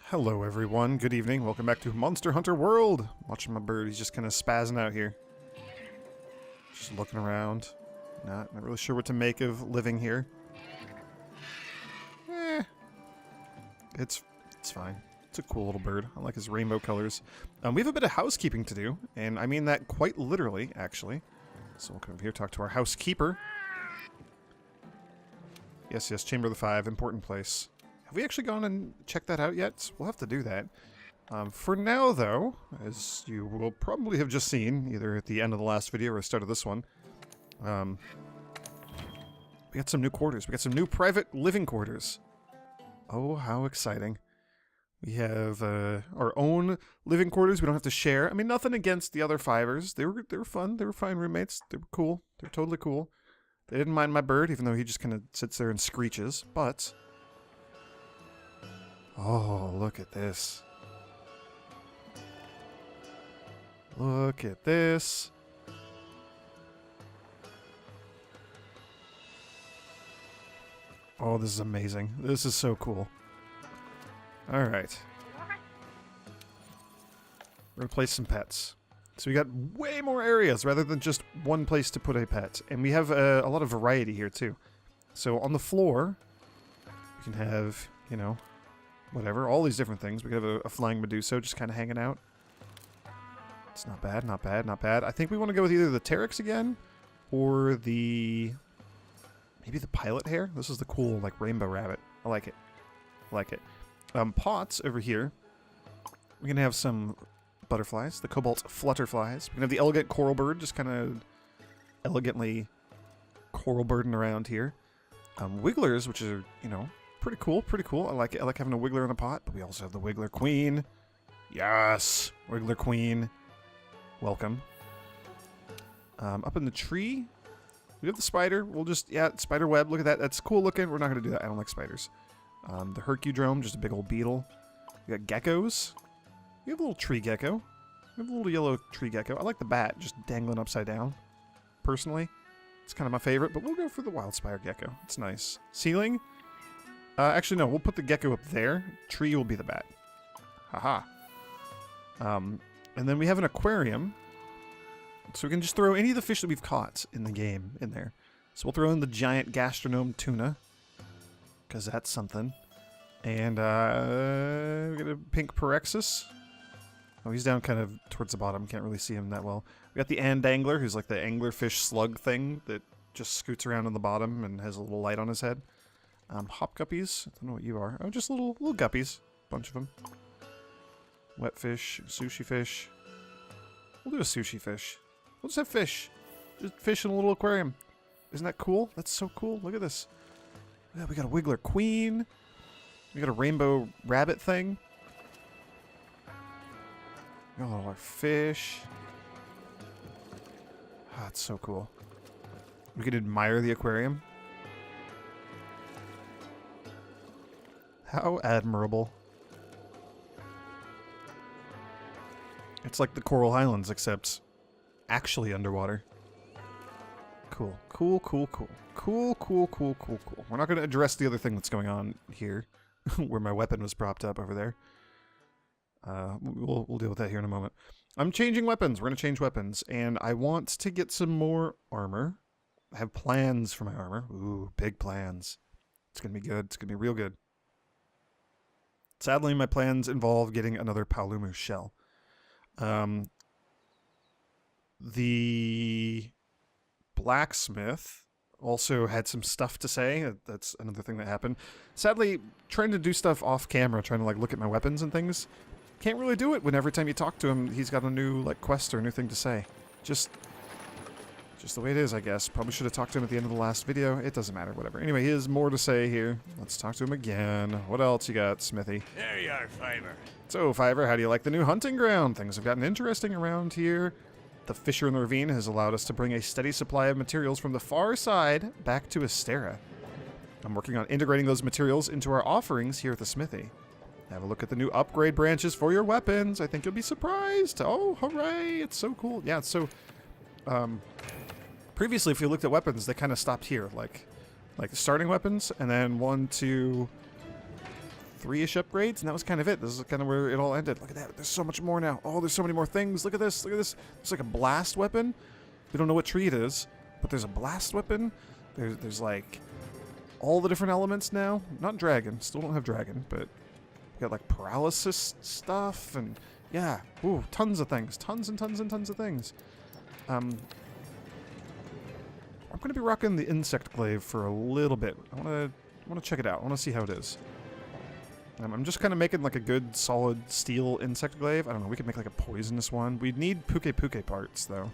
Hello everyone, good evening, welcome back to Monster Hunter World! Watching my bird, he's just kind of spazzing out here. Just looking around. Not really sure what to make of living here. It's fine. It's a cool little bird. I like his rainbow colors. We have a bit of housekeeping to do, and I mean that quite literally, actually. So we'll come over here, talk to our housekeeper. Yes, Chamber of the Five, important place. Have we actually gone and checked that out yet? We'll have to do that. For now, though, as you will probably have just seen, either at the end of the last video or the start of this one, we got some new quarters. We got some new private living quarters. Oh, how exciting. We have our own living quarters. We don't have to share. I mean, nothing against the other Fivers. They were fun. They were fine roommates. They were cool. They were totally cool. They didn't mind my bird, even though he just kind of sits there and screeches. But oh, look at this. Look at this. Oh, this is amazing. This is so cool. Alright. We're gonna place some pets. So we got way more areas rather than just one place to put a pet. And we have a lot of variety here too. So on the floor, we can have, you know, whatever, all these different things. We could have a flying Medusa just kind of hanging out. It's not bad, not bad, not bad. I think we want to go with either the Teryx again, or the... maybe the pilot hare? This is the cool, like, rainbow rabbit. I like it. I like it. Pots over here. We're going to have some butterflies, the cobalt flutterflies. We're going to have the elegant coral bird, just kind of elegantly coral birding around here. Wigglers, which are, you know, pretty cool, pretty cool. I like it. I like having a wiggler in a pot, but we also have the wiggler queen. Yes! Wiggler queen. Welcome. Up in the tree, we have the spider. We'll just, yeah, spider web. Look at that. That's cool looking. We're not going to do that. I don't like spiders. The Hercudrome, just a big old beetle. We got geckos. We have a little tree gecko. We have a little yellow tree gecko. I like the bat, just dangling upside down. Personally, it's kind of my favorite, but we'll go for the wild spider gecko. It's nice. Ceiling? Actually, no. We'll put the gecko up there. Tree will be the bat. Haha. And then we have an aquarium. So we can just throw any of the fish that we've caught in the game in there. So we'll throw in the giant gastronome tuna, because that's something. And we got a pink Parexus. Oh, he's down kind of towards the bottom. Can't really see him that well. We got the Andangler, who's like the anglerfish slug thing that just scoots around on the bottom and has a little light on his head. Hop guppies. I don't know what you are. Oh, just little guppies. Bunch of them. Wet fish, sushi fish. We'll do a sushi fish. We'll just have fish. Just fish in a little aquarium. Isn't that cool? That's so cool. Look at this. Yeah, we got a wiggler queen. We got a rainbow rabbit thing. We got all our fish. Ah, it's so cool. We could admire the aquarium. How admirable. It's like the Coral Highlands, except actually underwater. Cool. Cool, cool, cool. Cool, cool, cool, cool, cool. We're not going to address the other thing that's going on here, where my weapon was propped up over there. We'll deal with that here in a moment. I'm changing weapons. We're going to change weapons, and I want to get some more armor. I have plans for my armor. Ooh, big plans. It's going to be good. It's going to be real good. Sadly, my plans involve getting another Paolumu shell. The blacksmith also had some stuff to say. That's another thing that happened. Sadly, trying to do stuff off camera, trying to like look at my weapons and things, can't really do it when every time you talk to him, he's got a new like quest or a new thing to say. Just the way it is, I guess. Probably should have talked to him at the end of the last video. It doesn't matter, whatever. Anyway, he has more to say here. Let's talk to him again. What else you got, Smithy? There you are, Fiver. So, Fiver, how do you like the new hunting ground? Things have gotten interesting around here. The fissure in the ravine has allowed us to bring a steady supply of materials from the far side back to Astera. I'm working on integrating those materials into our offerings here at the smithy. Have a look at the new upgrade branches for your weapons. I think you'll be surprised. Oh, hooray! It's so cool. Yeah, it's so... previously, if you looked at weapons, they kind of stopped here. Like starting weapons, and then 1, 2, 3-ish upgrades, and that was kind of it. This is kind of where it all ended. Look at that. There's so much more now. Oh, there's so many more things. Look at this. Look at this. It's like a blast weapon. We don't know what tree it is, but there's a blast weapon. There's like all the different elements now. Not dragon. Still don't have dragon, but we got like paralysis stuff, and yeah. Ooh, tons of things. Tons and tons and tons of things. I'm going to be rocking the insect glaive for a little bit. I want to check it out. I want to see how it is. I'm just kind of making like a good solid steel insect glaive. I don't know. We could make like a poisonous one. We'd need puke parts though.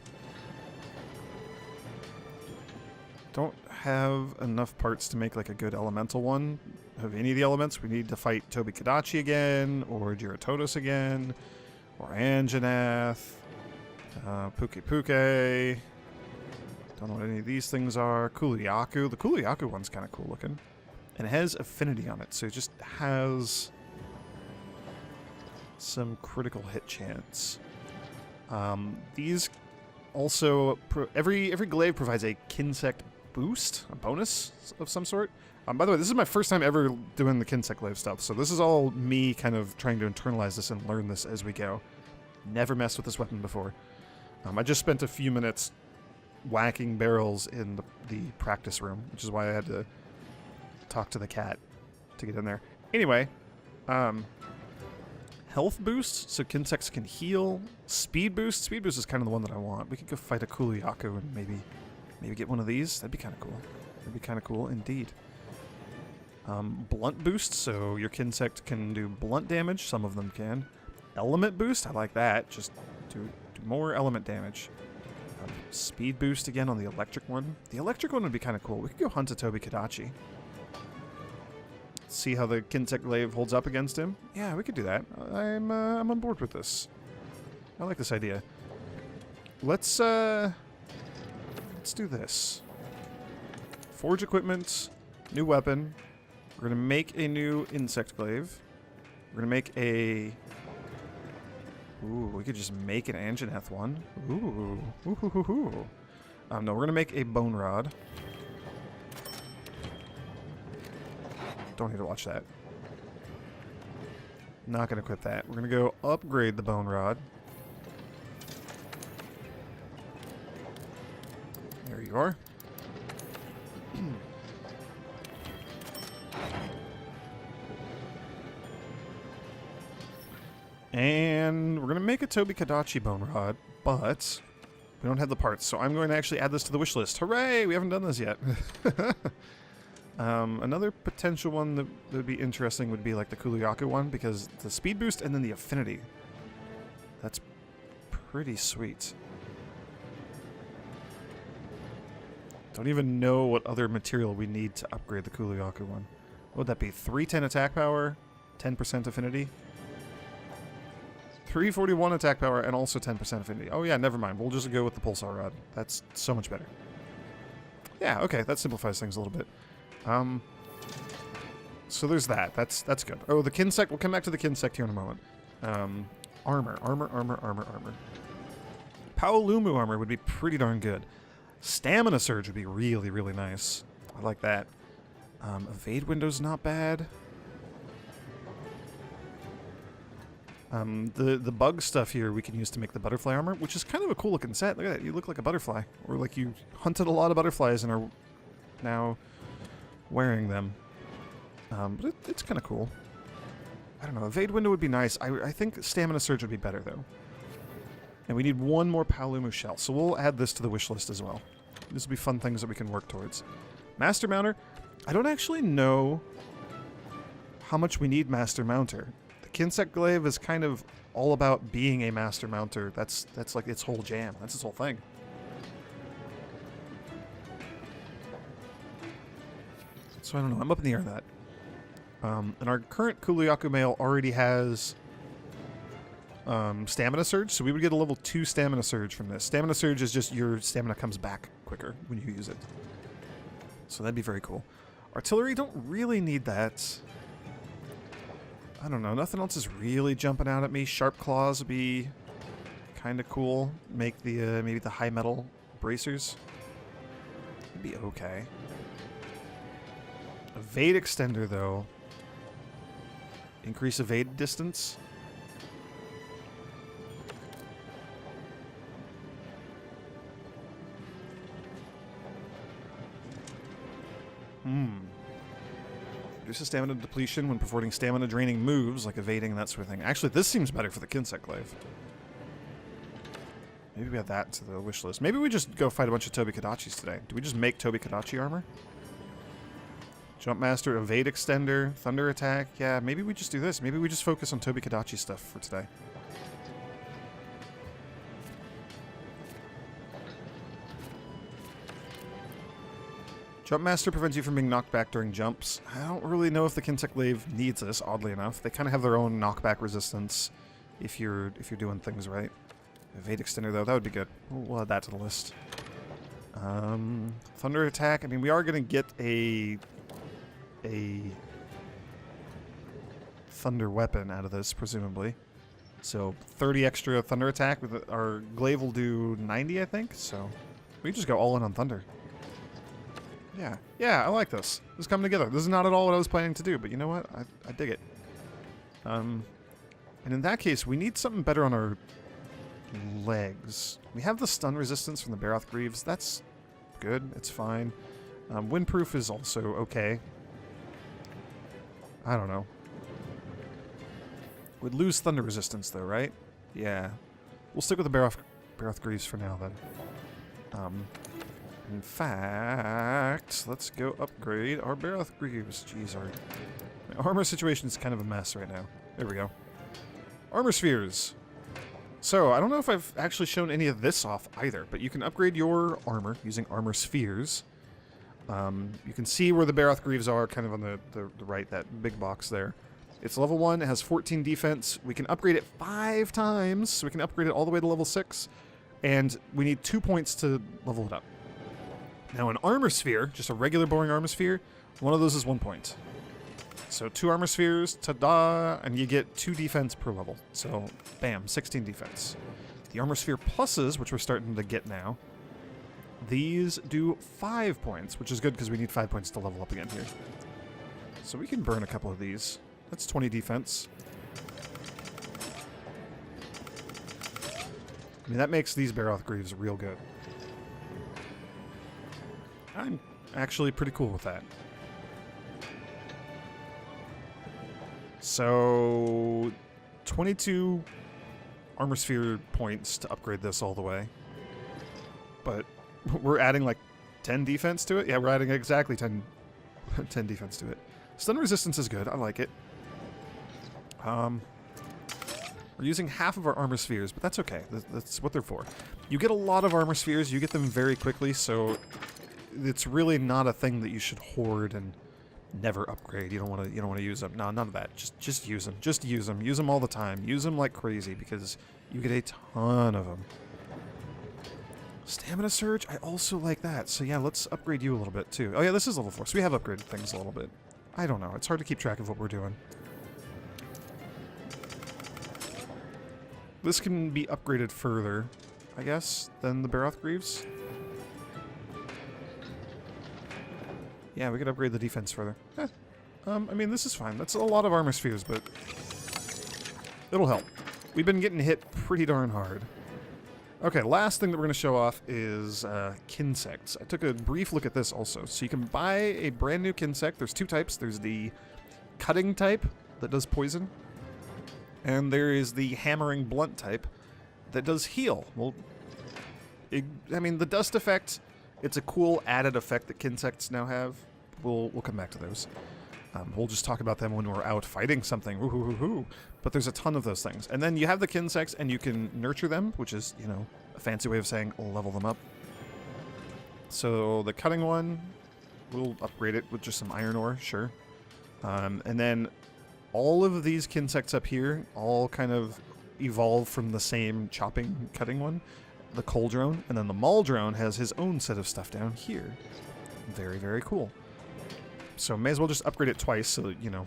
Don't have enough parts to make like a good elemental one of any of the elements. We need to fight Tobi Kadachi again, or Giratodos again, or Anjanath, Puke. Don't know what any of these things are. Kuliaku. The Kuliaku one's kind of cool looking. And it has affinity on it, so it just has some critical hit chance. These also... every glaive provides a Kinsect boost, a bonus of some sort. By the way, this is my first time ever doing the Kinsect glaive stuff, so this is all me kind of trying to internalize this and learn this as we go. Never messed with this weapon before. I just spent a few minutes whacking barrels in the practice room, which is why I had to talk to the cat to get in there. Anyway, health boost, so Kinsects can heal. Speed boost. Speed boost is kind of the one that I want. We could go fight a Kuliaku and maybe get one of these. That'd be kind of cool. That'd be kind of cool indeed. Blunt boost, so your Kinsect can do blunt damage. Some of them can. Element boost, I like that. Just do more element damage. Speed boost again on the electric one. The electric one would be kind of cool. We could go hunt a Tobi Kadachi. See how the Kinsect glaive holds up against him. Yeah, we could do that. I'm on board with this. I like this idea. Let's do this. Forge equipment, new weapon. We're gonna make a new insect glaive. We're gonna make a... Ooh, we could just make an Anjanath one. Ooh. Ooh. No, we're gonna make a bone rod. Don't need to watch that. Not gonna equip that. We're gonna go upgrade the bone rod. There you are. And we're going to make a Tobi Kadachi bone rod, but we don't have the parts, so I'm going to actually add this to the wish list. Hooray! We haven't done this yet. Another potential one that would be interesting would be like the Kuliaku one, because the speed boost and then the affinity. That's pretty sweet. Don't even know what other material we need to upgrade the Kuliaku one. What would that be? 310 attack power, 10% affinity? 341 attack power and also 10% affinity. Oh yeah, never mind. We'll just go with the pulsar rod. That's so much better. Yeah, okay, that simplifies things a little bit. So there's that. That's good. Oh, the Kinsect. We'll come back to the Kinsect here in a moment. Armor. Paolumu armor would be pretty darn good. Stamina surge would be really, really nice. I like that. Evade window's not bad. The bug stuff here we can use to make the butterfly armor, which is kind of a cool looking set. Look at that. You look like a butterfly. Or like you hunted a lot of butterflies and are now wearing them. But it's kind of cool. I don't know. Evade window would be nice. I think stamina surge would be better, though. And we need one more Paolumu shell, so we'll add this to the wish list as well. This will be fun things that we can work towards. Master Mounter. I don't actually know how much we need Master Mounter. Kinsect glaive is kind of all about being a master mounter. That's like its whole jam. That's its whole thing. So I don't know. I'm up in the air on that. And our current Kuliaku male already has stamina surge, so we would get a level 2 stamina surge from this. Stamina surge is just your stamina comes back quicker when you use it. So that'd be very cool. Artillery, don't really need that. I don't know. Nothing else is really jumping out at me. Sharp claws would be kind of cool. Make the maybe the high metal bracers. It'd be okay. Evade extender though. Increase evade distance. Reduces stamina depletion when performing stamina draining moves like evading and that sort of thing. Actually, this seems better for the Kinsect glaive. Maybe we add that to the wish list. Maybe we just go fight a bunch of Tobi Kadachis today. Do we just make Tobi Kadachi armor? Jump Master, Evade Extender, Thunder Attack. Yeah, maybe we just do this. Maybe we just focus on Tobi Kadachi stuff for today. Jump Master prevents you from being knocked back during jumps. I don't really know if the Kinsect glaive needs this, oddly enough. They kind of have their own knockback resistance if you're doing things right. Evade Extender, though, that would be good. We'll add that to the list. Thunder Attack. I mean, we are going to get a thunder weapon out of this, presumably. So 30 extra thunder attack. With our glaive will do 90, I think. So we just go all in on thunder. Yeah, I like this. This is coming together. This is not at all what I was planning to do, but you know what? I dig it. And in that case, we need something better on our legs. We have the stun resistance from the Baroth Greaves. That's good. It's fine. Windproof is also okay. I don't know. We'd lose thunder resistance, though, right? Yeah. We'll stick with the Baroth Greaves for now, then. In fact, let's go upgrade our Baroth Greaves. Jeez, our armor situation is kind of a mess right now. There we go. Armor spheres. So, I don't know if I've actually shown any of this off either, but you can upgrade your armor using armor spheres. You can see where the Baroth Greaves are, kind of on the right, that big box there. It's level 1, it has 14 defense. We can upgrade it 5 times, so we can upgrade it all the way to level 6. And we need 2 points to level it up. Now an armor sphere, just a regular boring armor sphere, one of those is 1 point. So 2 armor spheres, ta-da, and you get 2 defense per level. So, bam, 16 defense. The armor sphere pluses, which we're starting to get now, these do 5 points, which is good because we need 5 points to level up again here. So we can burn a couple of these. That's 20 defense. I mean, that makes these Baroth Greaves real good. I'm actually pretty cool with that. So, 22 armor sphere points to upgrade this all the way. But we're adding like 10 defense to it? Yeah, we're adding exactly 10 defense to it. Stun resistance is good. I like it. We're using half of our armor spheres, but that's okay. That's what they're for. You get a lot of armor spheres. You get them very quickly, so it's really not a thing that you should hoard and never upgrade. You don't want to use them. No, none of that. Just use them. Just use them. Use them all the time. Use them like crazy because you get a ton of them. Stamina Surge, I also like that. So yeah, let's upgrade you a little bit too. Oh yeah, this is level 4, so we have upgraded things a little bit. I don't know. It's hard to keep track of what we're doing. This can be upgraded further, I guess, than the Baroth Greaves. Yeah, we could upgrade the defense further. I mean, this is fine. That's a lot of armor spheres, but it'll help. We've been getting hit pretty darn hard. Okay, last thing that we're going to show off is Kinsects. I took a brief look at this also. So you can buy a brand new Kinsect. There's 2 types. There's the cutting type that does poison, and there is the hammering blunt type that does heal. Well, I mean, the dust effect, it's a cool added effect that Kinsects now have. We'll come back to those. We'll just talk about them when we're out fighting something. Woo-hoo-hoo-hoo. But there's a ton of those things. And then you have the Kinsects, and you can nurture them, which is, you know, a fancy way of saying level them up. So the cutting one, we'll upgrade it with just some iron ore, sure. And then all of these Kinsects up here all kind of evolve from the same chopping, cutting one. The Coldrone, and then the Mauldrone has his own set of stuff down here. Very, very cool. So may as well just upgrade it twice so that, you know,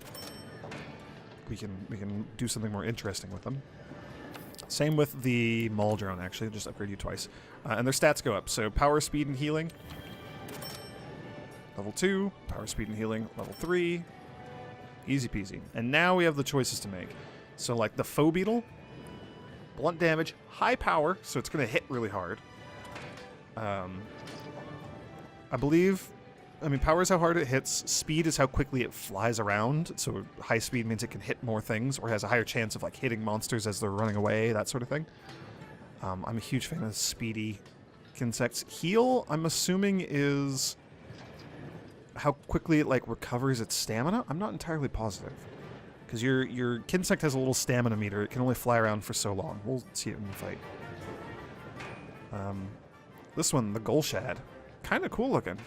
we can do something more interesting with them. Same with the Mauldrone, actually. Just upgrade you twice. And their stats go up. So power, speed, and healing. Level 2. Power, speed, and healing. Level 3. Easy peasy. And now we have the choices to make. So like the foe beetle, blunt damage, high power, so it's going to hit really hard. I believe, I mean, power is how hard it hits. Speed is how quickly it flies around. So high speed means it can hit more things or has a higher chance of like hitting monsters as they're running away, that sort of thing. I'm a huge fan of speedy insects. Heal, I'm assuming, is how quickly it like recovers its stamina. I'm not entirely positive. Because your Kinsect has a little stamina meter. It can only fly around for so long. We'll see it in the fight. This one, the Golshad. Kind of cool looking.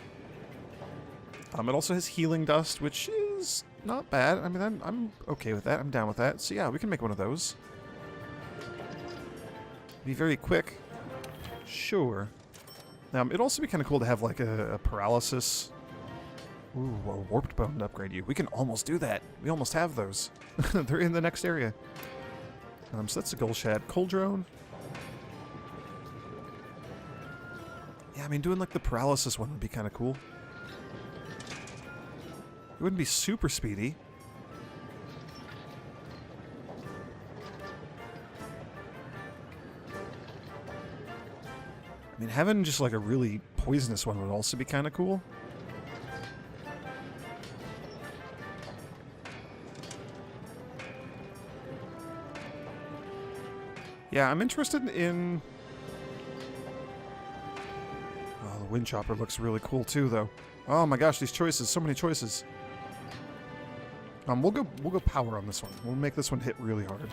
It also has healing dust, which is not bad. I mean, I'm okay with that. I'm down with that. So yeah, we can make one of those. Be very quick. Sure. It'd also be kind of cool to have like a paralysis. Ooh, a warped bone to upgrade you. We can almost do that. We almost have those. They're in the next area. So that's a Golshad. Coldrone. Yeah, I mean, doing like the paralysis one would be kind of cool. It wouldn't be super speedy. I mean, having just like a really poisonous one would also be kind of cool. Yeah, I'm interested in... Oh, the Wind Chopper looks really cool too, though. Oh my gosh, these choices, so many choices. We'll go power on this one. We'll make this one hit really hard.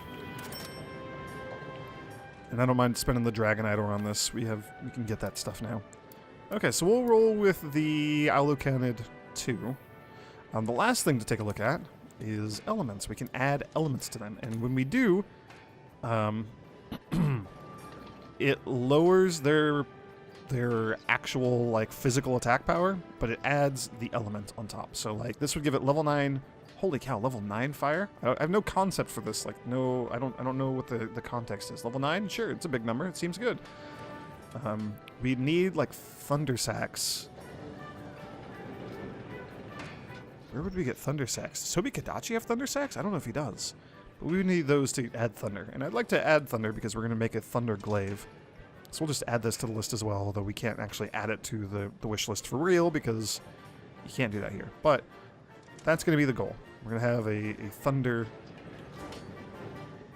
And I don't mind spending the Dragonite on this. We can get that stuff now. Okay, so we'll roll with the Alucanid 2. The last thing to take a look at is elements. We can add elements to them, and when we do, it lowers their actual like physical attack power, but it adds the element on top. So like this would give it level 9. Holy cow, level 9 fire? I have no concept for this. Like no, I don't know what the context is. Level 9? Sure, it's a big number. It seems good. We need like thunder sacks. Where would we get thunder sacks? Does Tobi Kadachi have thunder sacks? I don't know if he does. But we need those to add thunder. And I'd like to add thunder because we're going to make a thunder glaive. So we'll just add this to the list as well, although we can't actually add it to the wish list for real because you can't do that here. But that's going to be the goal. We're going to have a thunder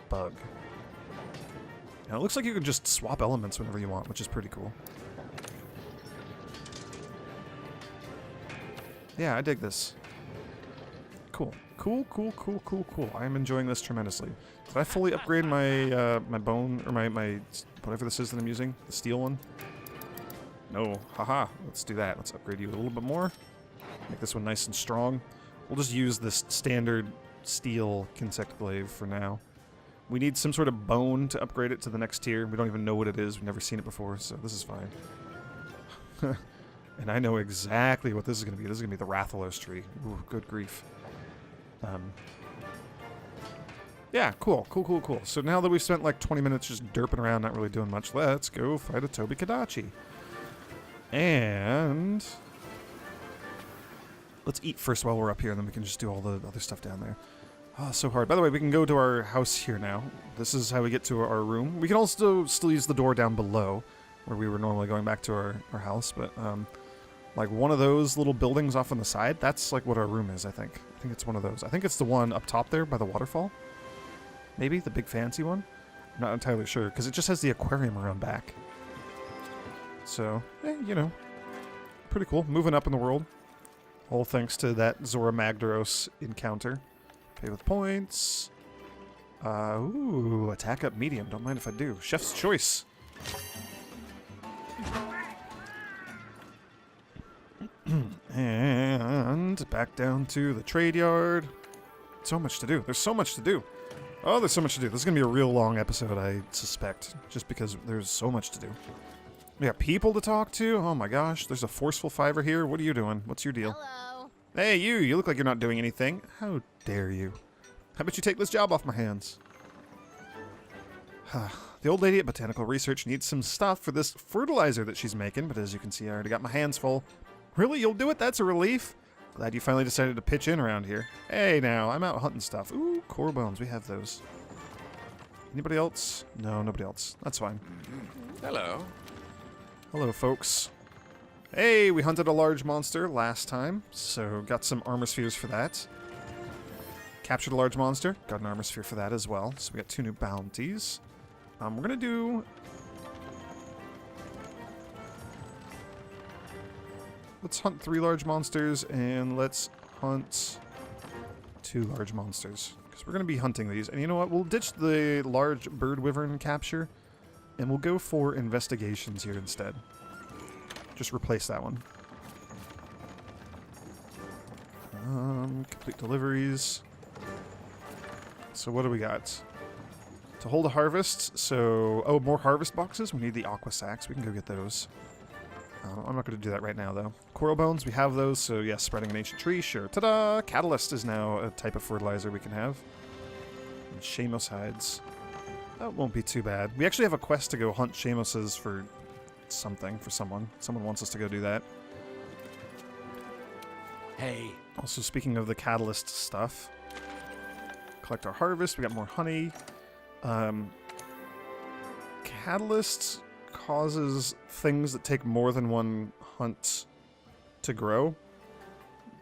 bug. Now it looks like you can just swap elements whenever you want, which is pretty cool. Yeah, I dig this. Cool. Cool. I am enjoying this tremendously. Did I fully upgrade my my bone, or my whatever this is that I'm using? The steel one? No. Haha. Let's do that. Let's upgrade you a little bit more. Make this one nice and strong. We'll just use this standard steel Kinsect glaive for now. We need some sort of bone to upgrade it to the next tier. We don't even know what it is. We've never seen it before, so this is fine. And I know exactly what this is going to be. This is going to be the Rathalos tree. Ooh, good grief. Yeah, cool. So now that we've spent like 20 minutes just derping around, not really doing much, let's go fight a Tobi Kadachi. And let's eat first while we're up here, and then we can just do all the other stuff down there. Oh, so hard. By the way, we can go to our house here now. This is how we get to our room. We can also still use the door down below, where we were normally going back to our house, but like one of those little buildings off on the side, that's like what our room is, I think. I think it's one of those. I think it's the one up top there by the waterfall. Maybe the big fancy one? I'm not entirely sure, because it just has the aquarium around back. So, you know, pretty cool. Moving up in the world. All thanks to that Zora Magdaros encounter. Pay with points. Ooh, attack up medium. Don't mind if I do. Chef's choice. And back down to the trade yard. So much to do. There's so much to do. Oh, there's so much to do. This is going to be a real long episode, I suspect. Just because there's so much to do. We got people to talk to. Oh my gosh. There's a forceful fiver here. What are you doing? What's your deal? Hello. Hey, you. You look like you're not doing anything. How dare you? How about you take this job off my hands? The old lady at Botanical Research needs some stuff for this fertilizer that she's making, but as you can see, I already got my hands full. Really? You'll do it? That's a relief? Glad you finally decided to pitch in around here. Hey, now, I'm out hunting stuff. Ooh, core bones. We have those. Anybody else? No, nobody else. That's fine. Hello. Hello, folks. Hey, we hunted a large monster last time, so got some armor spheres for that. Captured a large monster. Got an armor sphere for that as well. So we got 2 new bounties. We're going to do... Let's hunt 3 large monsters, and let's hunt 2 large monsters. Because we're going to be hunting these. And you know what? We'll ditch the large bird wyvern capture, and we'll go for investigations here instead. Just replace that one. Complete deliveries. So what do we got? To hold a harvest, so... Oh, more harvest boxes? We need the aqua sacks. We can go get those. I'm not going to do that right now, though. Coral bones, we have those, so yes, spreading an ancient tree, sure. Ta-da! Catalyst is now a type of fertilizer we can have. And Shamos hides. That won't be too bad. We actually have a quest to go hunt Shamoses for something, for someone. Someone wants us to go do that. Hey. Also, speaking of the catalyst stuff, collect our harvest. We got more honey. Catalyst causes things that take more than one hunt to grow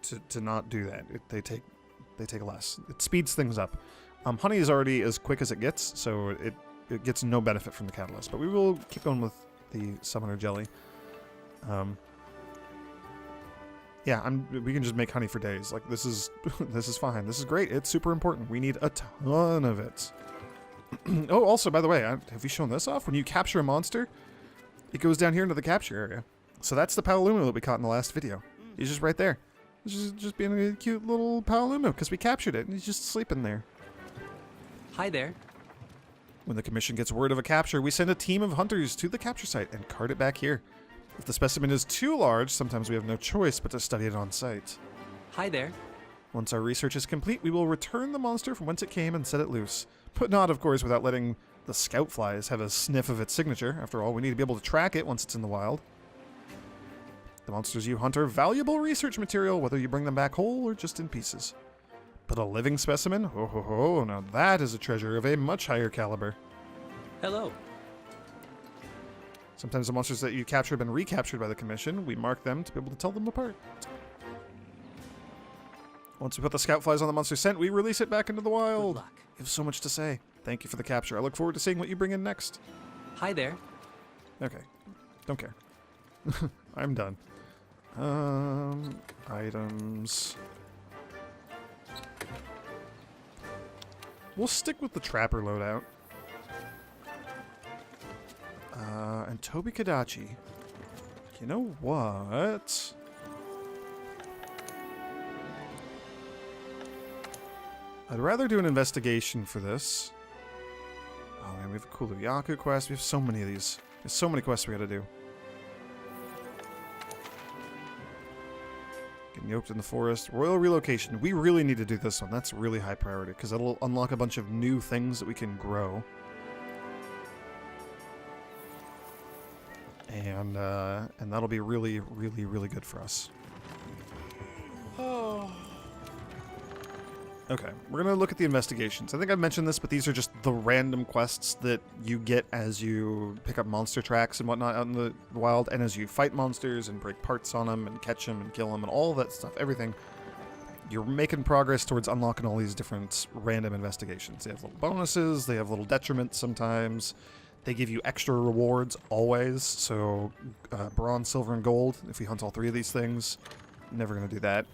to not do that. They take less. It speeds things up. Honey is already as quick as it gets, so it gets no benefit from the catalyst. But we will keep going with the summoner jelly. Yeah, we can just make honey for days. Like, this is this is fine. This is great. It's super important. We need a ton of it. Oh, also, by the way, have we shown this off? When you capture a monster, it goes down here into the capture area. So that's the Palomino that we caught in the last video. He's just right there. He's just being a cute little Palomino because we captured it, and he's just sleeping there. Hi there. When the commission gets word of a capture, we send a team of hunters to the capture site and cart it back here. If the specimen is too large, sometimes we have no choice but to study it on site. Hi there. Once our research is complete, we will return the monster from whence it came and set it loose. But not, of course, without letting the scout flies have a sniff of its signature. After all, we need to be able to track it once it's in the wild. The monsters you hunt are valuable research material, whether you bring them back whole or just in pieces. But a living specimen? Ho ho ho, now that is a treasure of a much higher caliber. Hello. Sometimes the monsters that you capture have been recaptured by the commission. We mark them to be able to tell them apart. Once we put the scout flies on the monster scent, we release it back into the wild. Good luck. You have so much to say. Thank you for the capture. I look forward to seeing what you bring in next. Hi there. Okay. Don't care. I'm done. Items. We'll stick with the trapper loadout. And Toby Kadachi. You know what? I'd rather do an investigation for this. Oh man, we have a Kuluyaku quest. We have so many of these. There's so many quests we gotta do. Getting yoked in the forest. Royal relocation. We really need to do this one. That's really high priority because it'll unlock a bunch of new things that we can grow. And that'll be really, really, really good for us. Okay, we're going to look at the investigations. I think I've mentioned this, but these are just the random quests that you get as you pick up monster tracks and whatnot out in the wild, and as you fight monsters and break parts on them and catch them and kill them and all that stuff, everything. You're making progress towards unlocking all these different random investigations. They have little bonuses, they have little detriments sometimes. They give you extra rewards always, so bronze, silver, and gold if we hunt all 3 of these things. Never going to do that.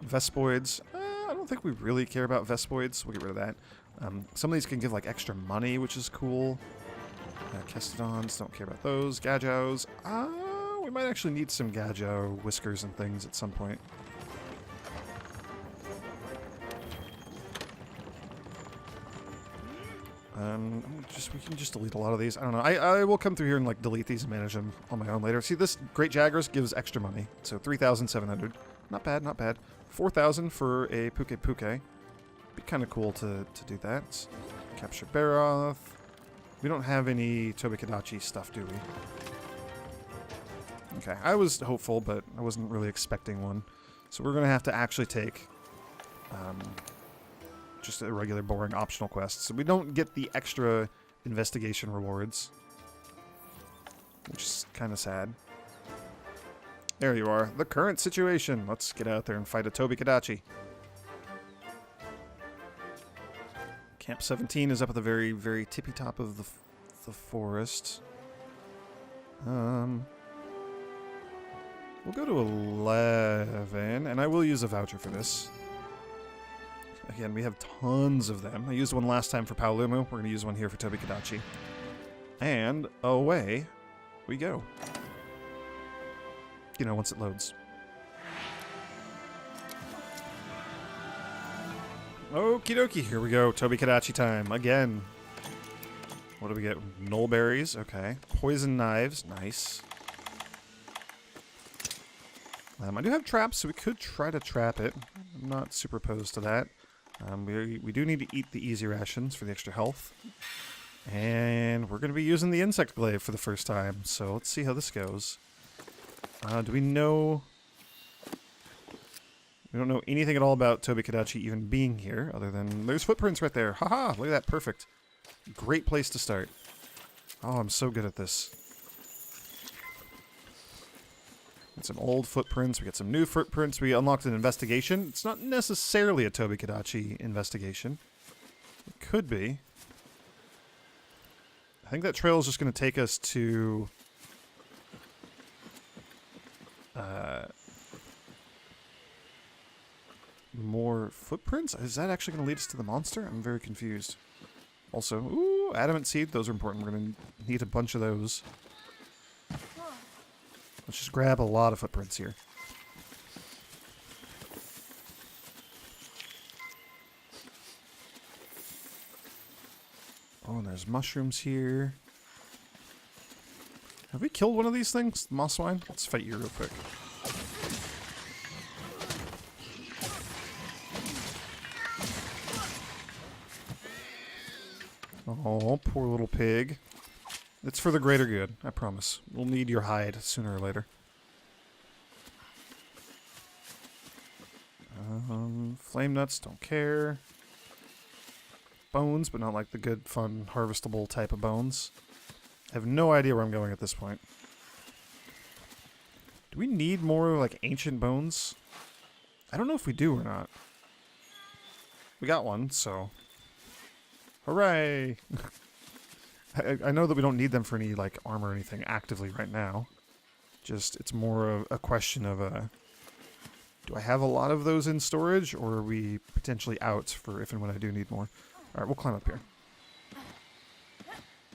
Vespoids. I don't think we really care about Vespoids. We'll get rid of that. Some of these can give like extra money, which is cool. Kestodons, don't care about those. Gadgeos. We might actually need some Gadgeo whiskers and things at some point. We can just delete a lot of these. I don't know. I will come through here and like delete these and manage them on my own later. See, this Great Jaggers gives extra money. So 3,700. Not bad, not bad. 4,000 for a Puke Puke. Be kind of cool to do that. Capture Baroth. We don't have any Toby Kadachi stuff, do we? Okay, I was hopeful, but I wasn't really expecting one. So we're going to have to actually take just a regular boring optional quest. So we don't get the extra investigation rewards, which is kind of sad. There you are. The current situation. Let's get out there and fight a Tobi Kadachi. Camp 17 is up at the very, very tippy top of the forest. We'll go to 11, and I will use a voucher for this. Again, we have tons of them. I used one last time for Paolumu. We're going to use one here for Tobi Kadachi. And away we go. You know, once it loads. Okie dokie, here we go. Tobi Kadachi time again. What do we get? Knoll berries, okay. Poison knives, nice. I do have traps, so we could try to trap it. I'm not super opposed to that. We do need to eat the easy rations for the extra health. And we're going to be using the insect glaive for the first time, so let's see how this goes. Do we know... We don't know anything at all about Tobi Kadachi even being here, other than there's footprints right there. Haha, look at that, perfect. Great place to start. Oh, I'm so good at this. Get some old footprints, we get some new footprints, we unlocked an investigation. It's not necessarily a Tobi Kadachi investigation. It could be. I think that trail is just going to take us to... more footprints? Is that actually going to lead us to the monster? I'm very confused. Also, ooh, adamant seed. Those are important. We're going to need a bunch of those. Let's just grab a lot of footprints here. Oh, and there's mushrooms here. Have we killed one of these things? The moss swine? Let's fight you real quick. Oh, poor little pig. It's for the greater good, I promise. We'll need your hide sooner or later. Flame nuts, don't care. Bones, but not like the good, fun, harvestable type of bones. I have no idea where I'm going at this point. Do we need more, like, ancient bones? I don't know if we do or not. We got one, so... Hooray! I know that we don't need them for any, like, armor or anything actively right now. Just, it's more of a question of, do I have a lot of those in storage, or are we potentially out for if and when I do need more? Alright, we'll climb up here.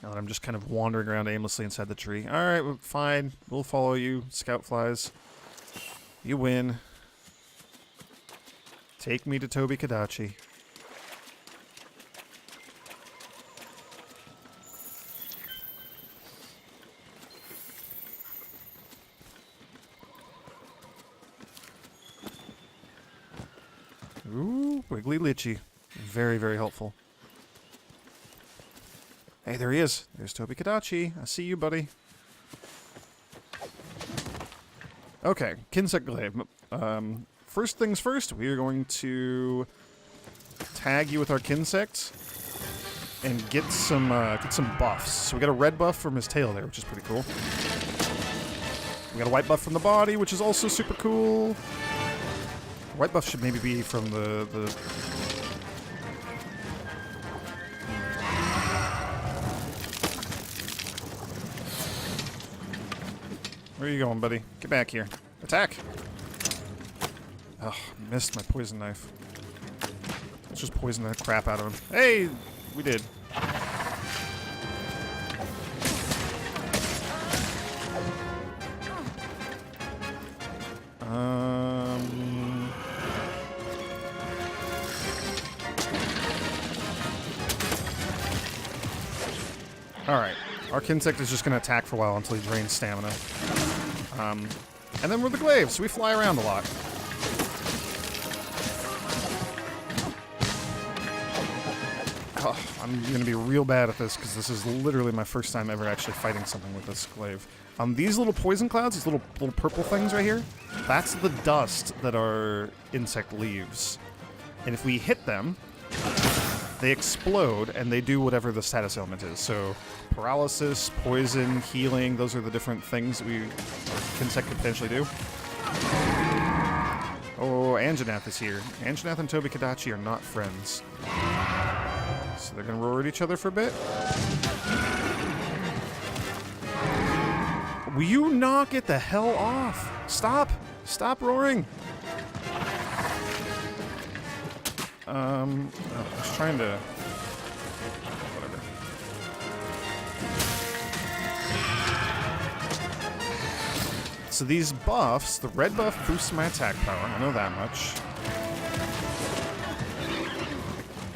Now that I'm just kind of wandering around aimlessly inside the tree. Alright, well, fine. We'll follow you, scout flies. You win. Take me to Tobi Kadachi. Ooh, Wiggly Litchi. Very, very helpful. Hey, there he is. There's Tobi Kadachi. I see you, buddy. Okay, Kinsect Glaive. First things first, we are going to tag you with our Kinsect and get some buffs. So we got a red buff from his tail there, which is pretty cool. We got a white buff from the body, which is also super cool. White buff should maybe be from the... Where are you going, buddy? Get back here. Attack! Oh, missed my poison knife. Let's just poison the crap out of him. Hey! We did. Alright. Our Kinsect is just going to attack for a while until he drains stamina. And then we're the glaive, so we fly around a lot. Oh, I'm going to be real bad at this because this is literally my first time ever actually fighting something with this glaive. These little poison clouds, these little purple things right here, that's the dust that are insect leaves. And if we hit them, they explode and they do whatever the status element is. So paralysis, poison, healing, those are the different things that insect could potentially do. Oh, Anjanath is here. Anjanath and Toby Kadachi are not friends. So they're going to roar at each other for a bit. Will you not get the hell off? Stop! Stop roaring! I was trying to... Whatever. So these buffs, the red buff boosts my attack power. I know that much.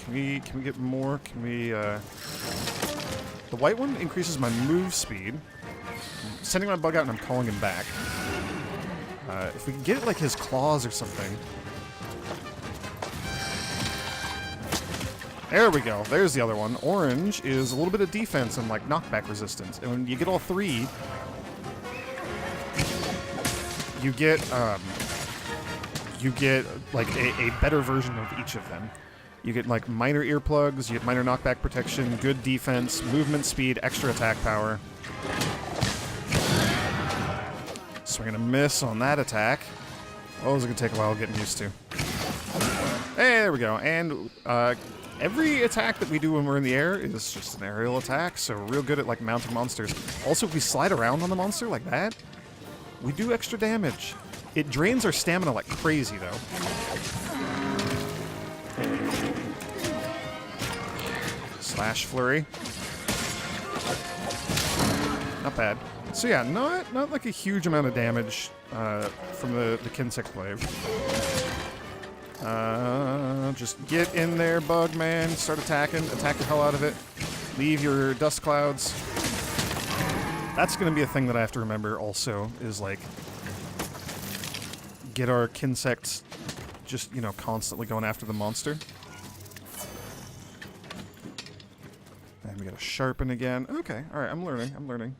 Can we get more? Can we, The white one increases my move speed. I'm sending my bug out and I'm calling him back. If we can get, like, his claws or something... There we go. There's the other one. Orange is a little bit of defense and, like, knockback resistance. And when you get all three, you get like, a better version of each of them. You get, like, minor earplugs, you get minor knockback protection, good defense, movement speed, extra attack power. Swing and a miss on that attack. Oh, this is going to take a while getting used to. Hey, there we go. And, every attack that we do when we're in the air is just an aerial attack, so we're real good at, like, mounting monsters. Also, if we slide around on the monster like that, we do extra damage. It drains our stamina like crazy, though. Slash flurry. Not bad. So yeah, not like a huge amount of damage from the Kinsect glaive. Just get in there, bug man. Start attacking. Attack the hell out of it. Leave your dust clouds. That's going to be a thing that I have to remember also, is, like, get our Kinsects just, you know, constantly going after the monster. And we got to sharpen again. Okay, alright, I'm learning.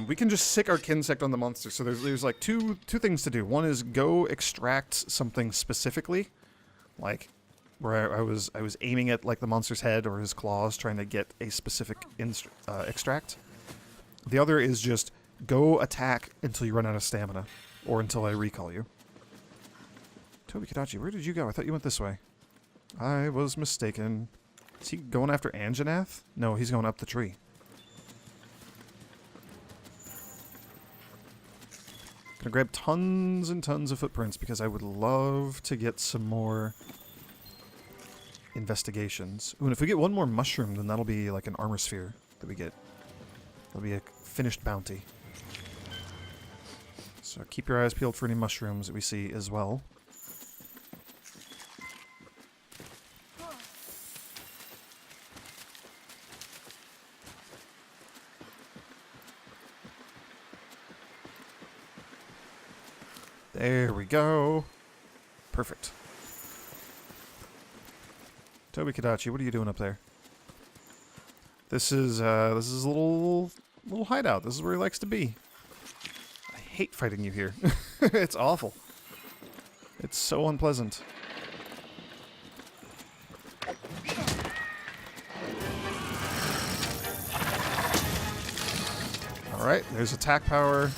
We can just sick our Kinsect on the monster. So there's like two things to do. One is go extract something specifically, like where I was aiming at, like, the monster's head or his claws, trying to get a specific extract. The other is just go attack until you run out of stamina, or until I recall you. Toby Kadachi, where did you go? I thought you went this way. I was mistaken. Is he going after Anjanath? No, he's going up the tree. Gonna grab tons and tons of footprints because I would love to get some more investigations. Ooh, and if we get one more mushroom, then that'll be like an armor sphere that we get. That'll be a finished bounty. So keep your eyes peeled for any mushrooms that we see as well. There we go. Perfect. Toby Kadachi, what are you doing up there? This is a little hideout. This is where he likes to be. I hate fighting you here. It's awful. It's so unpleasant. Alright, there's attack power.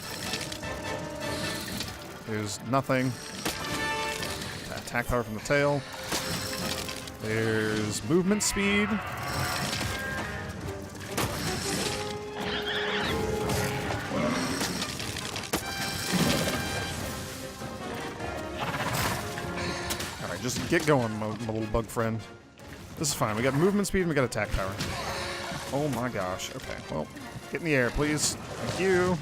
There's nothing. Attack power from the tail. There's movement speed. Alright, just get going, my little bug friend. This is fine. We got movement speed and we got attack power. Oh my gosh. Okay, well, get in the air, please. Thank you.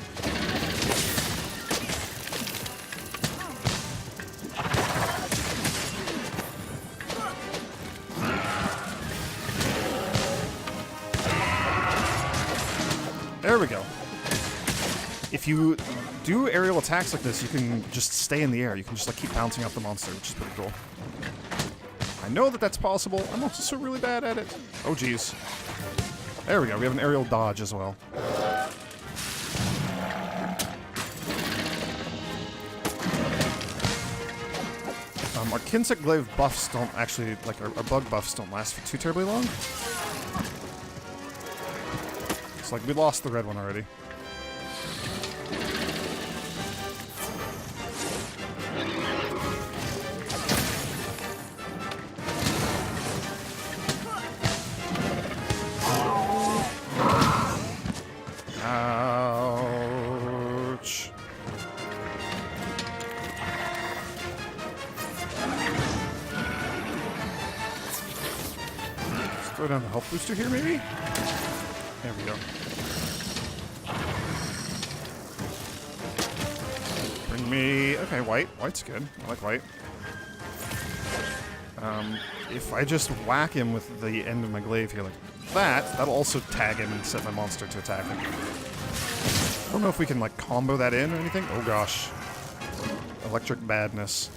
There we go. If you do aerial attacks like this, you can just stay in the air. You can just, like, keep bouncing off the monster, which is pretty cool. I know that that's possible. I'm also really bad at it. Oh, geez. There we go. We have an aerial dodge as well. Our Kinsect glaive buffs don't actually, like, our bug buffs don't last for too terribly long. It's like we lost the red one already. Ouch. Let's throw down the health booster here, maybe? There we go. Bring me... Okay, white. White's good. I like white. If I just whack him with the end of my glaive here like that'll also tag him and set my monster to attack him. I don't know if we can, like, combo that in or anything. Oh, gosh. Electric badness.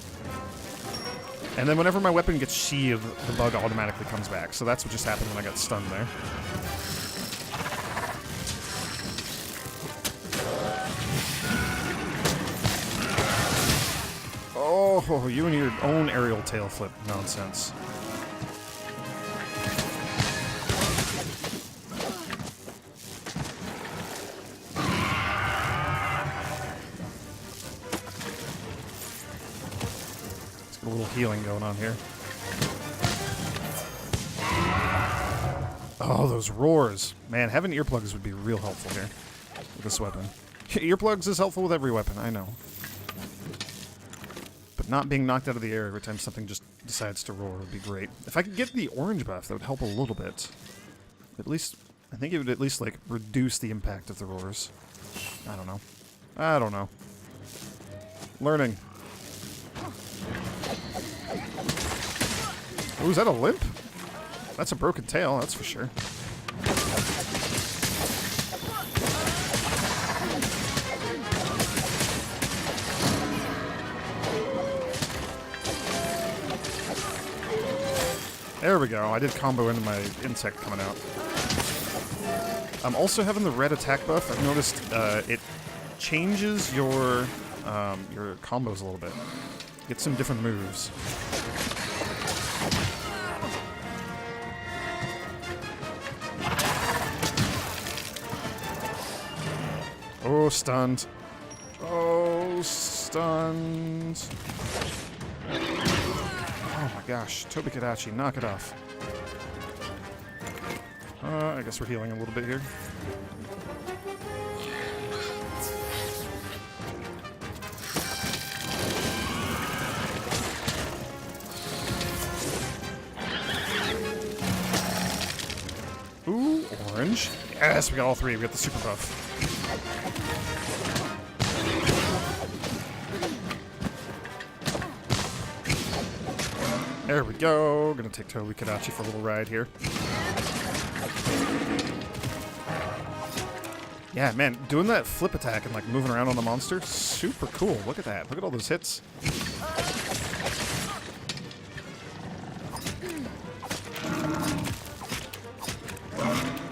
And then whenever my weapon gets sheathed, the bug automatically comes back. So that's what just happened when I got stunned there. Oh, you and your own aerial tail flip nonsense. Let's get a little healing going on here. Oh, those roars. Man, having earplugs would be real helpful here with this weapon. Earplugs is helpful with every weapon, I know. Not being knocked out of the air every time something just decides to roar would be great. If I could get the orange buff, that would help a little bit. At least, I think it would at least, like, reduce the impact of the roars. I don't know. I don't know. Learning. Oh, is that a limp? That's a broken tail, that's for sure. There we go. I did combo into my insect coming out. I'm also having the red attack buff. I've noticed it changes your combos a little bit. Get some different moves. Oh, stunned. Oh, stunned. Oh my gosh, Tobikadachi, knock it off. I guess we're healing a little bit here. Ooh, orange. Yes, we got all three. We got the super buff. There we go. Gonna take Tobikadachi for a little ride here. Yeah, man, doing that flip attack and, like, moving around on the monster, super cool. Look at that. Look at all those hits.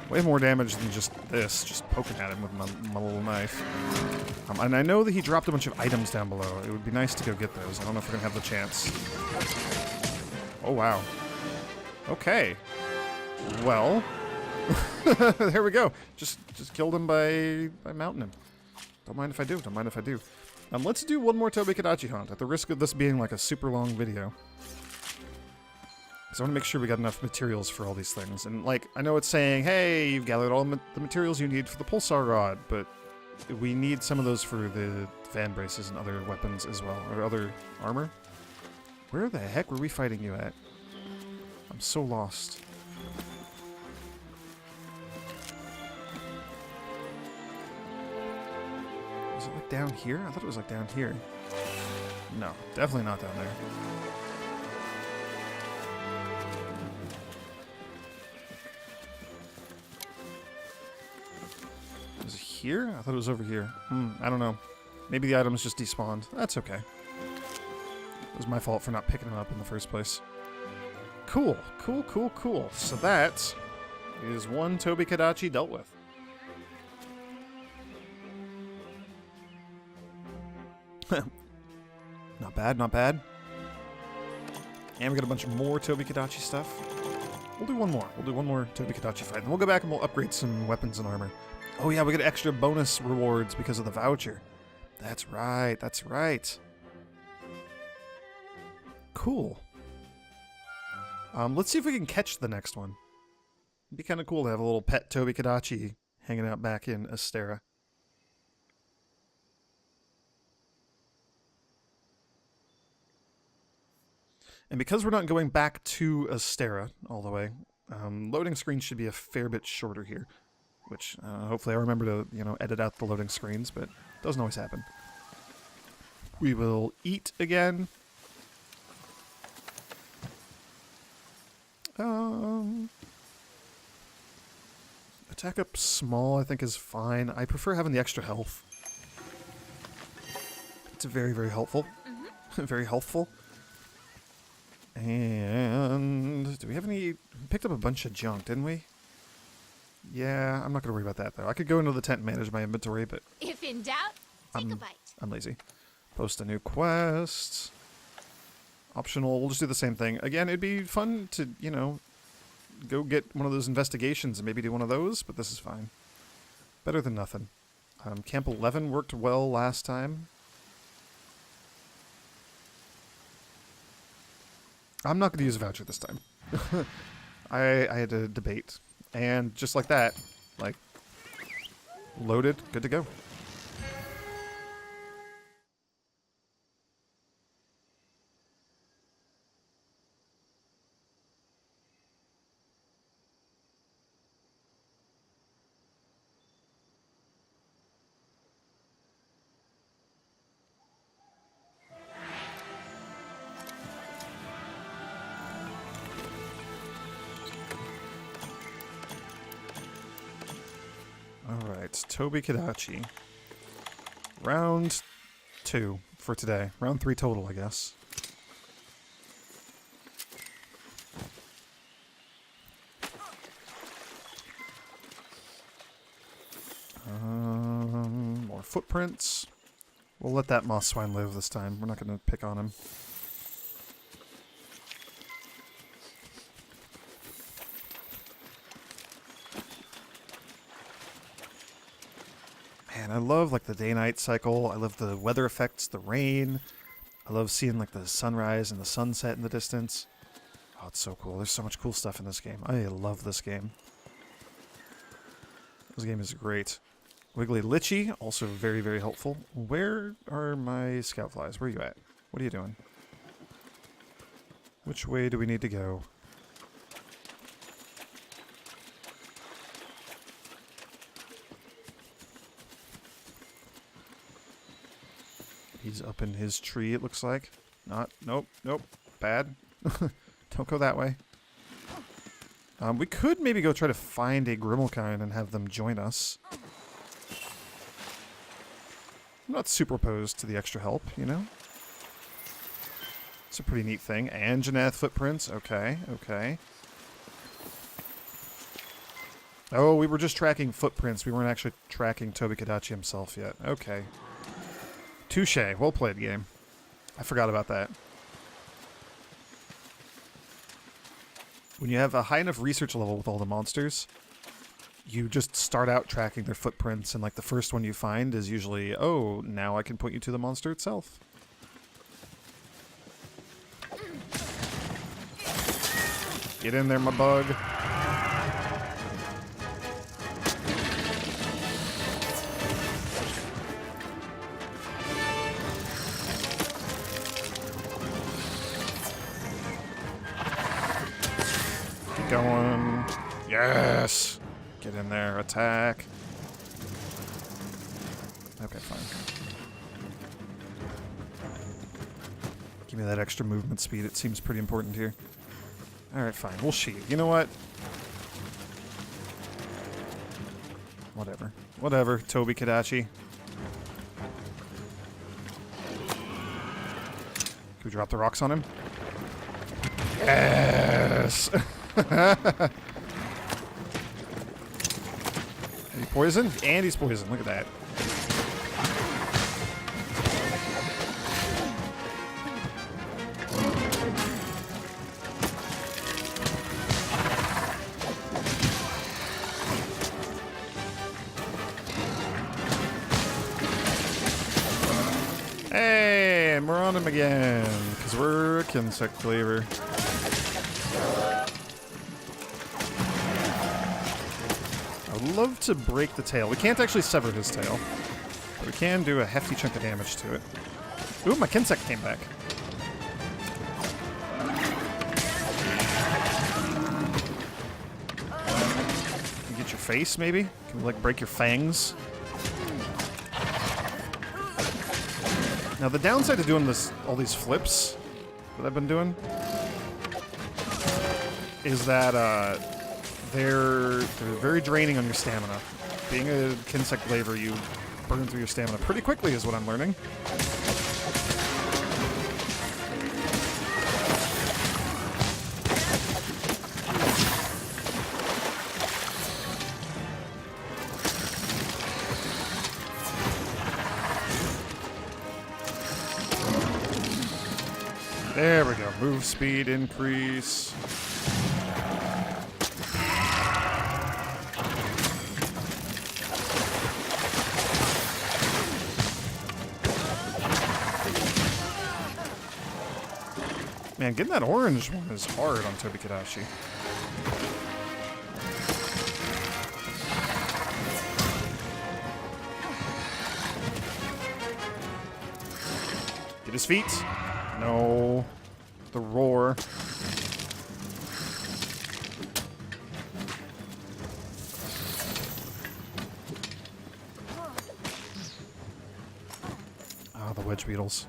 Way more damage than just this, just poking at him with my little knife. And I know that he dropped a bunch of items down below. It would be nice to go get those. I don't know if we're gonna have the chance. Oh, wow. Okay. Well, there we go. Just killed him by mounting him. Don't mind if I do. Don't mind if I do. Let's do one more Tobikadachi hunt, at the risk of this being like a super long video. Because I want to make sure we got enough materials for all these things. And, like, I know it's saying, hey, you've gathered all the materials you need for the pulsar rod, but we need some of those for the fan braces and other weapons as well, or other armor. Where the heck were we fighting you at? I'm so lost. Was it like down here? I thought it was like down here. No, definitely not down there. Was it here? I thought it was over here. I don't know. Maybe the items just despawned. That's okay. It was my fault for not picking it up in the first place. Cool, cool, cool, cool. So that is one Toby Kadachi dealt with. Not bad, not bad. And we got a bunch of more Toby Kadachi stuff. We'll do one more. We'll do one more Toby Kadachi fight. And we'll go back and we'll upgrade some weapons and armor. Oh yeah, we get extra bonus rewards because of the voucher. That's right, that's right. Cool. Let's see if we can catch the next one. It'd be kind of cool to have a little pet Toby Kadachi hanging out back in Astera. And because we're not going back to Astera all the way, loading screens should be a fair bit shorter here. Which, hopefully I remember to, edit out the loading screens, but it doesn't always happen. We will eat again. Attack up small, I think, is fine. I prefer having the extra health. It's very, very helpful. Very helpful. And do we have any... We picked up a bunch of junk, didn't we? Yeah, I'm not going to worry about that, though. I could go into the tent and manage my inventory, but... If in doubt, take a bite. I'm lazy. Post a new quest. Optional. We'll just do the same thing. Again, it'd be fun to, go get one of those investigations and maybe do one of those, but this is fine. Better than nothing. Camp 11 worked well last time. I'm not going to use a voucher this time. I had a debate. And just like that, loaded, good to go. Alright, Toby Kadachi. Round 2 for today. Round 3 total, I guess. More footprints. We'll let that moss swine live this time. We're not going to pick on him. Man, I love the day-night cycle. I love the weather effects, the rain. I love seeing the sunrise and the sunset in the distance. Oh, it's so cool. There's so much cool stuff in this game. I love this game. This game is great. Wiggly Litchi, also very, very helpful. Where are my scout flies? Where are you at? What are you doing? Which way do we need to go? He's up in his tree, it looks like. Nope, bad. Don't go that way. We could maybe go try to find a Grimmelkind and have them join us. I'm not super opposed to the extra help, It's a pretty neat thing. And Janath footprints. Okay. Oh, we were just tracking footprints. We weren't actually tracking Toby Kadachi himself yet. Okay. Touche. Well played, game. I forgot about that. When you have a high enough research level with all the monsters, you just start out tracking their footprints, and the first one you find is usually, oh, now I can point you to the monster itself. Get in there, my bug. Keep going. Yes! Get in there, attack. Okay, fine. Give me that extra movement speed, it seems pretty important here. Alright, fine, we'll sheet. You know what? Whatever, Toby Kadachi. Can we drop the rocks on him? Yes! Yes. He poisoned? And he's poisoned. Look at that. Hey, and we're on him again, because we're a insect flavor. I would love to break the tail. We can't actually sever his tail, but we can do a hefty chunk of damage to it. Ooh, my Kinsect came back. Can you get your face, maybe? Can we, like, break your fangs? Now, the downside to doing this, all these flips that I've been doing, is that they're very draining on your stamina. Being a Kinsect Glaver, you burn through your stamina pretty quickly, is what I'm learning. There we go. Move speed increase. Man, getting that orange one is hard on Tobi Kadashi. Get his feet. No. The roar. Ah, the wedge beetles.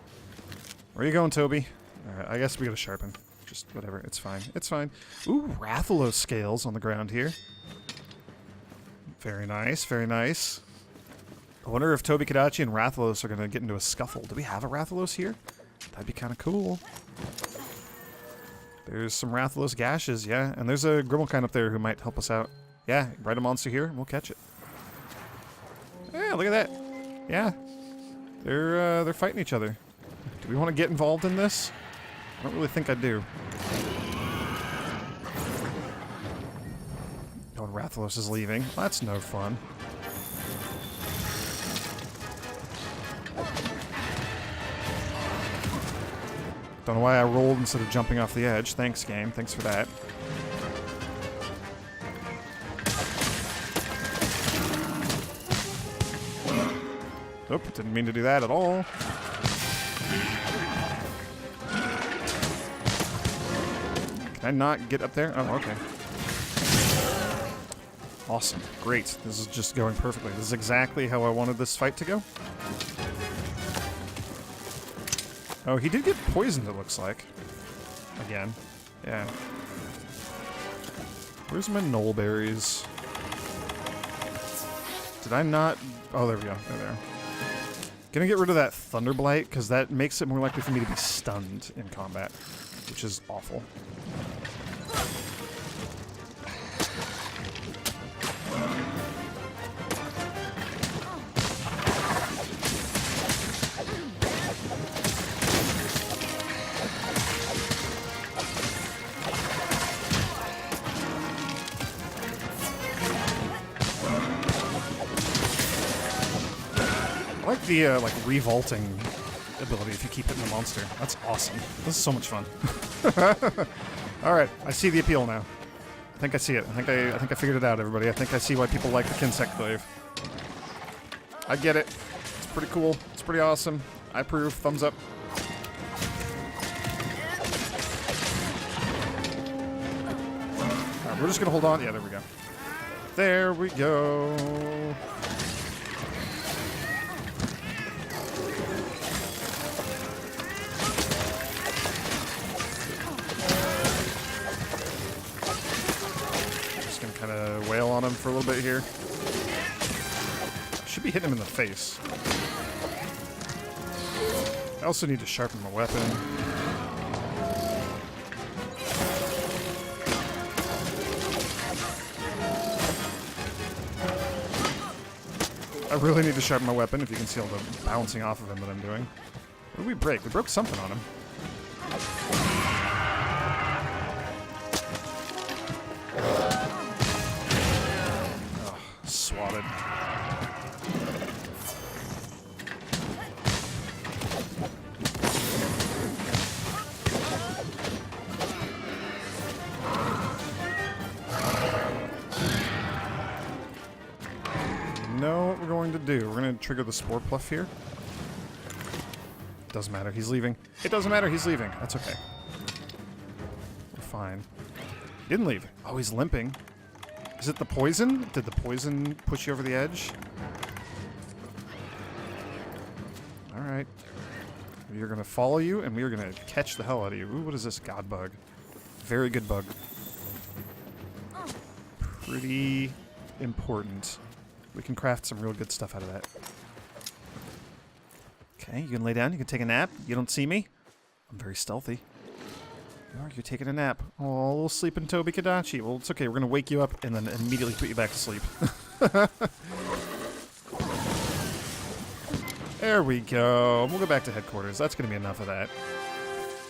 Where are you going, Toby? Alright, I guess we gotta sharpen. Just whatever, it's fine. It's fine. Ooh, Rathalos scales on the ground here. Very nice, very nice. I wonder if Tobi Kadachi and Rathalos are gonna get into a scuffle. Do we have a Rathalos here? That'd be kind of cool. There's some Rathalos gashes, yeah. And there's a Grimalkine up there who might help us out. Yeah, write a monster here and we'll catch it. Yeah, look at that. Yeah. They're fighting each other. Do we want to get involved in this? I don't really think I do. Oh, and Rathalos is leaving. That's no fun. Don't know why I rolled instead of jumping off the edge. Thanks, game. Thanks for that. Nope, didn't mean to do that at all. Can I not get up there? Oh, okay. Awesome. Great. This is just going perfectly. This is exactly how I wanted this fight to go. Oh, he did get poisoned, it looks like. Again. Yeah. Where's my knoll berries? Did I not... Oh, there we go. There they are. Gonna get rid of that Thunder Blight, because that makes it more likely for me to be stunned in combat, which is awful. I like the like revolting ability if you keep hitting the monster. That's awesome. This is so much fun. All right, I see the appeal now. I think I see it. I think I figured it out, everybody. I think I see why people like the Kinsect Glaive. I get it. It's pretty cool. It's pretty awesome. I approve. Thumbs up. All right, we're just gonna hold on. Yeah, there we go. There we go. Kind of wail on him for a little bit here. Should be hitting him in the face. I also need to sharpen my weapon. I really need to sharpen my weapon, if you can see all the bouncing off of him that I'm doing. What did we break? We broke something on him. Oh, swatted. Know what we're going to do. We're going to trigger the Spore Pluff here. Doesn't matter, he's leaving. It doesn't matter, he's leaving. That's okay. We're fine. He didn't leave. Oh, he's limping. Is it the poison? Did the poison push you over the edge? Alright. We are going to follow you, and we are going to catch the hell out of you. Ooh, what is this? God bug. Very good bug. Pretty important. We can craft some real good stuff out of that. Okay, you can lay down. You can take a nap. You don't see me. I'm very stealthy. You're taking a nap. Oh, a little sleeping Toby Kadachi. Well, it's okay. We're going to wake you up and then immediately put you back to sleep. There we go. We'll go back to headquarters. That's going to be enough of that.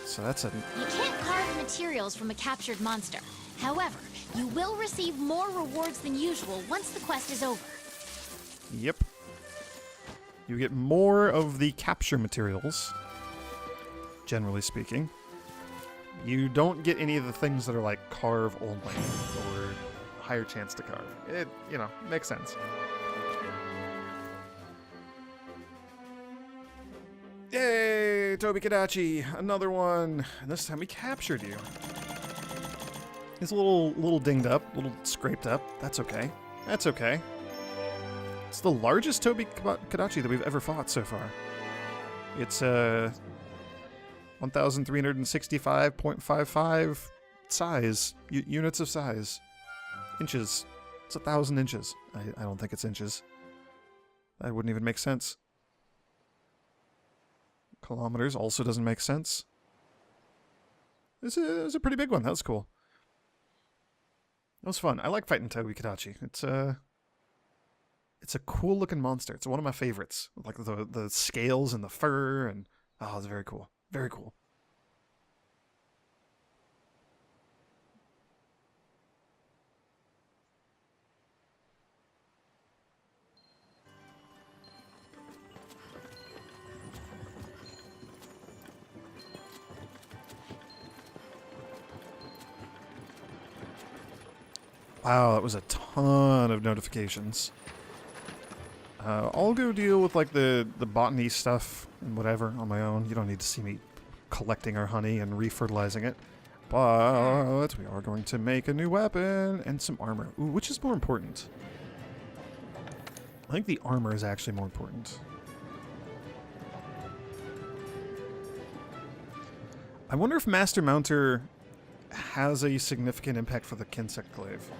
So that's a... You can't carve materials from a captured monster. However, you will receive more rewards than usual once the quest is over. Yep. You get more of the capture materials, generally speaking. You don't get any of the things that are like carve only or higher chance to carve. It, you know, makes sense. Yay, Toby Kadachi, another one. And this time we captured you. He's a little dinged up, a little scraped up. That's okay. That's okay. It's the largest Toby Kadachi that we've ever fought so far. It's 1,365.55 size. Units of size. Inches. It's 1,000 inches. I don't think it's inches. That wouldn't even make sense. Kilometers also doesn't make sense. This is a pretty big one. That was cool. That was fun. I like fighting Toby Kadachi. It's a cool looking monster. It's one of my favorites. Like the scales and the fur and oh, it's very cool. Very cool. Wow, that was a ton of notifications. I'll go deal with like the botany stuff and whatever on my own. You don't need to see me collecting our honey and refertilizing it. But we are going to make a new weapon and some armor. Ooh, which is more important? I think the armor is actually more important. I wonder if Master Mounter has a significant impact for the Kinsect Glaive.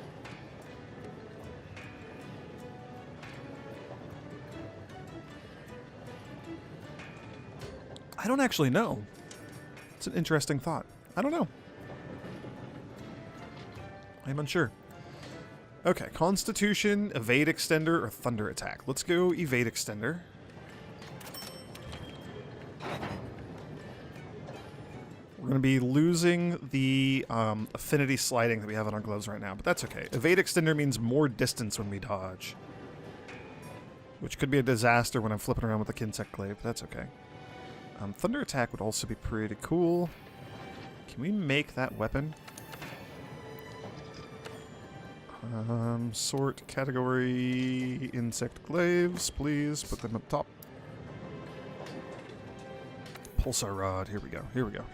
I don't actually know. It's an interesting thought. I don't know. I'm unsure. Okay, Constitution, Evade Extender, or Thunder Attack. Let's go Evade Extender. We're going to be losing the affinity sliding that we have on our gloves right now, but that's okay. Evade Extender means more distance when we dodge. Which could be a disaster when I'm flipping around with the Kinsect Glaive, but that's okay. Thunder Attack would also be pretty cool. Can we make that weapon? Sort category insect glaives, please. Put them up top. Pulsar Rod. Here we go. Here we go.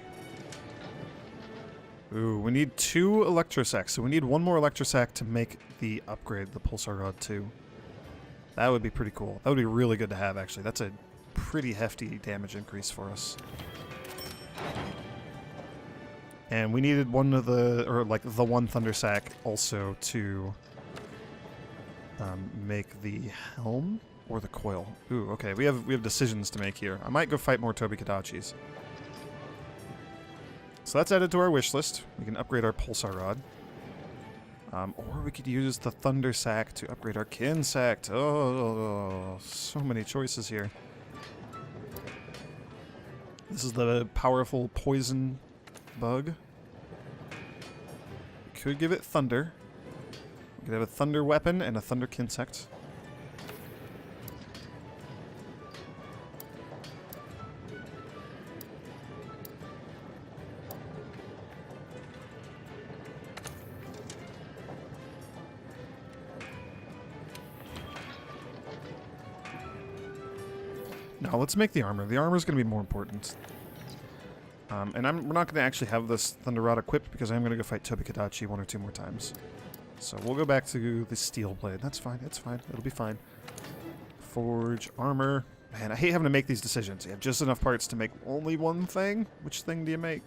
Ooh, we need 2 Electrosacs. So we need 1 more Electrosac to make the upgrade, the Pulsar Rod 2. That would be pretty cool. That would be really good to have, actually. That's a pretty hefty damage increase for us. And we needed one of the, or like the one Thunder Sack also to make the helm or the coil. Ooh, okay, we have decisions to make here. I might go fight more Toby Kadachis. So that's added to our wish list. We can upgrade our Pulsar Rod. Or we could use the Thunder Sack to upgrade our Kinsect. Oh, so many choices here. This is the powerful poison bug. We could give it Thunder. We could have a Thunder Weapon and a Thunder Kinsect. Now let's make the armor. The armor is going to be more important. And we're not going to actually have this Thunder Rod equipped because I'm going to go fight Tobikadachi 1 or 2 more times. So we'll go back to the Steel Blade. That's fine. It's fine. It'll be fine. Forge, armor. Man, I hate having to make these decisions. You have just enough parts to make only one thing. Which thing do you make?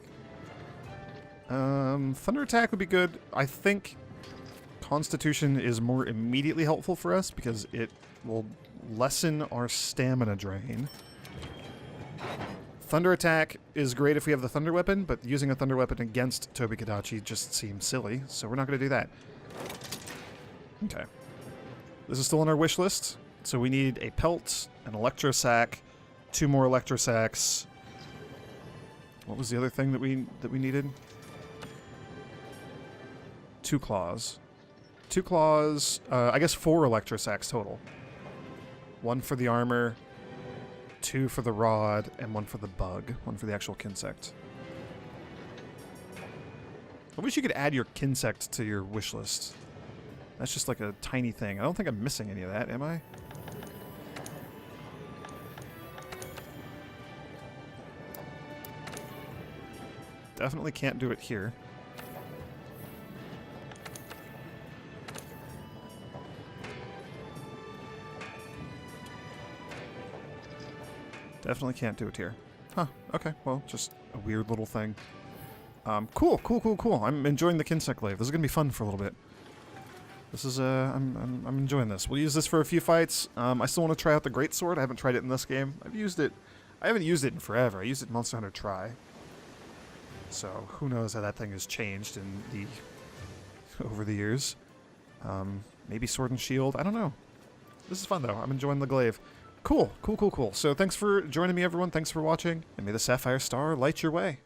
Thunder Attack would be good. I think Constitution is more immediately helpful for us because it will lessen our stamina drain. Thunder Attack is great if we have the Thunder Weapon, but using a Thunder Weapon against Tobikadachi just seems silly, so we're not going to do that. Okay. This is still on our wish list, so we need a Pelt, an Electro Sack, 2 more Electro Sacks. What was the other thing that we needed? 2 Claws. 2 Claws, I guess 4 Electro Sacks total. 1 for the armor, 2 for the rod, and 1 for the bug. 1 for the actual Kinsect. I wish you could add your Kinsect to your wish list. That's just like a tiny thing. I don't think I'm missing any of that, am I? Definitely can't do it here. Definitely can't do it here. Huh, okay, well, just a weird little thing. Cool. I'm enjoying the Kinsect glaive. This is gonna be fun for a little bit. This is, I'm enjoying this. We'll use this for a few fights. I still want to try out the Greatsword. I haven't tried it in this game. I haven't used it in forever. I used it in Monster Hunter Tri. So, who knows how that thing has changed over the years. Maybe Sword and Shield, I don't know. This is fun, though. I'm enjoying the glaive. Cool. So thanks for joining me, everyone. Thanks for watching. And may the Sapphire Star light your way.